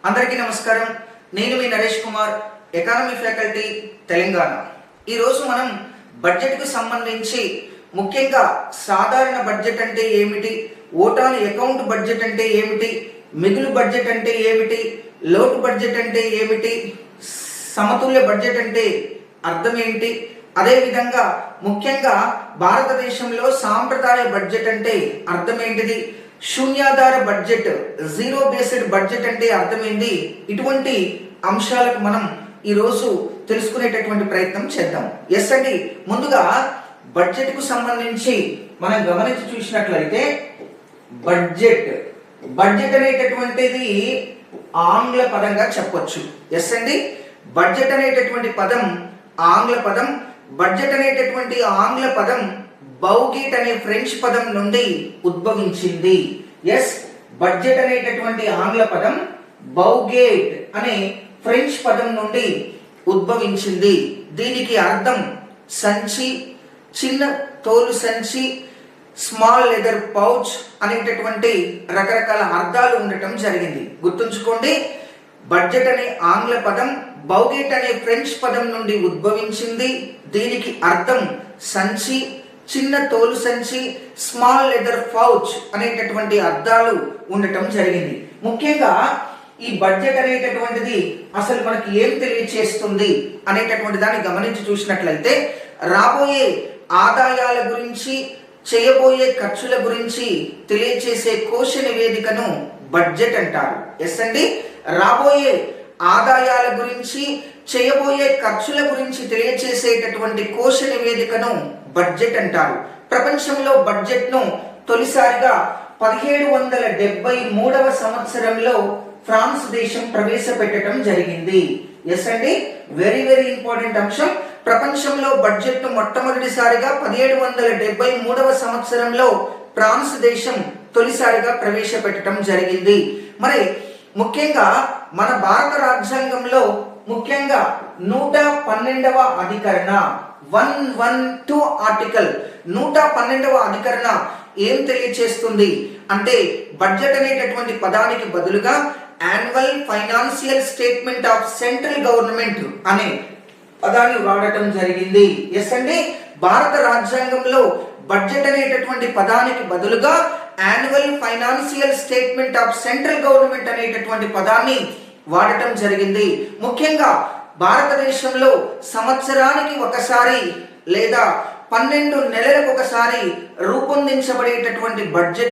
అందరికీ నమస్కారం. నేను మీ నరేష్ కుమార్, ఎకానమీ ఫ్యాకల్టీ, తెలంగాణ. ఈరోజు మనం బడ్జెట్కు సంబంధించి ముఖ్యంగా సాధారణ బడ్జెట్ అంటే ఏమిటి, ఓటాన్ అకౌంట్ బడ్జెట్ అంటే ఏమిటి, మిగులు బడ్జెట్ అంటే ఏమిటి, లోటు బడ్జెట్ అంటే ఏమిటి, సమతుల్య బడ్జెట్ అంటే అర్థం ఏంటి, అదేవిధంగా ముఖ్యంగా భారతదేశంలో సాంప్రదాయ బడ్జెట్ అంటే అర్థం ఏంటిది, శూన్యాధార బడ్జెట్, జీరో బేస్డ్ బడ్జెట్ అంటే అర్థమైంది. ఇటువంటి అంశాలకు మనం ఈరోజు తెలుసుకునేటటువంటి ప్రయత్నం చేద్దాం. ఎస్ అండి, ముందుగా బడ్జెట్కు సంబంధించి మనం గమనించి చూసినట్లయితే బడ్జెట్ అనేటటువంటిది ఆంగ్ల పదంగా చెప్పొచ్చు. ఎస్ అండి, బడ్జెట్ అనేటటువంటి పదం ఆంగ్ల పదం. బడ్జెట్ అనేటటువంటి ఆంగ్ల పదం బౌగేట్ అనే ఫ్రెంచ్ పదం నుండి ఉద్భవించింది. ఎస్, బడ్జెట్ అనేటటువంటి ఆంగ్ల పదం బౌగేట్ అనే ఫ్రెంచ్ పదం నుండి ఉద్భవించింది. దీనికి అర్థం సంచి, చిన్న తోలు సంచి, స్మాల్ లెదర్ పౌచ్ అనేటటువంటి రకరకాల అర్థాలు ఉండటం జరిగింది. గుర్తుంచుకోండి, బడ్జెట్ అనే ఆంగ్ల పదం బౌగేట్ అనే ఫ్రెంచ్ పదం నుండి ఉద్భవించింది. దీనికి అర్థం సంచి, చిన్న తోలు సంచి, స్మాల్ లెదర్ పౌచ్ అనేటటువంటి అర్థాలు ఉండటం జరిగింది. ముఖ్యంగా ఈ బడ్జెట్ అనేటటువంటిది అసలు మనకి ఏం తెలియచేస్తుంది అనేటటువంటి దాన్ని గమనించి చూసినట్లయితే రాబోయే ఆదాయాల గురించి, చేయబోయే ఖర్చుల గురించి తెలియచేసే కోశ నివేదికను బడ్జెట్ అంటారు. ఎస్ అండి, రాబోయే ఆదాయాల గురించి, చేయబోయే ఖర్చుల గురించి తెలియచేసేటటువంటి కోశ నివేదికను బడ్జెట్ అంటారు. ప్రపంచంలో బడ్జెట్ ను తొలిసారిగా 1773వ సంవత్సరంలో ఫ్రాన్స్ దేశం ప్రవేశపెట్టడం జరిగింది. ఎస్ అండి, వెరీ ఇంపార్టెంట్ అంశం. ప్రపంచంలో బడ్జెట్ ను మొట్టమొదటిసారిగా 1773వ సంవత్సరంలో ఫ్రాన్స్ దేశం తొలిసారిగా ప్రవేశపెట్టడం జరిగింది. మరి ముఖ్యంగా మన భారత రాజ్యాంగంలో ముఖ్యంగా 112వ అధికరణ 112 ఆర్టికల్ 112వ అధికరణ ఏం తెలియచేస్తుంది అంటే బడ్జెట్ అనేటటువంటి పదానికి బదులుగా annual financial statement of central government అనే పదాన్ని వాడటం జరిగింది. ఎస్ అండి, భారత రాజ్యాంగంలో బడ్జెట్ అనేటటువంటి పదానికి బదులుగా annual financial statement of central government అనేటటువంటి పదాన్ని వాడటం జరిగింది. ముఖ్యంగా భారతదేశంలో సంవత్సరానికి ఒకసారి లేదా 12 నెలలకు ఒకసారి రూపొందించబడేటటువంటి బడ్జెట్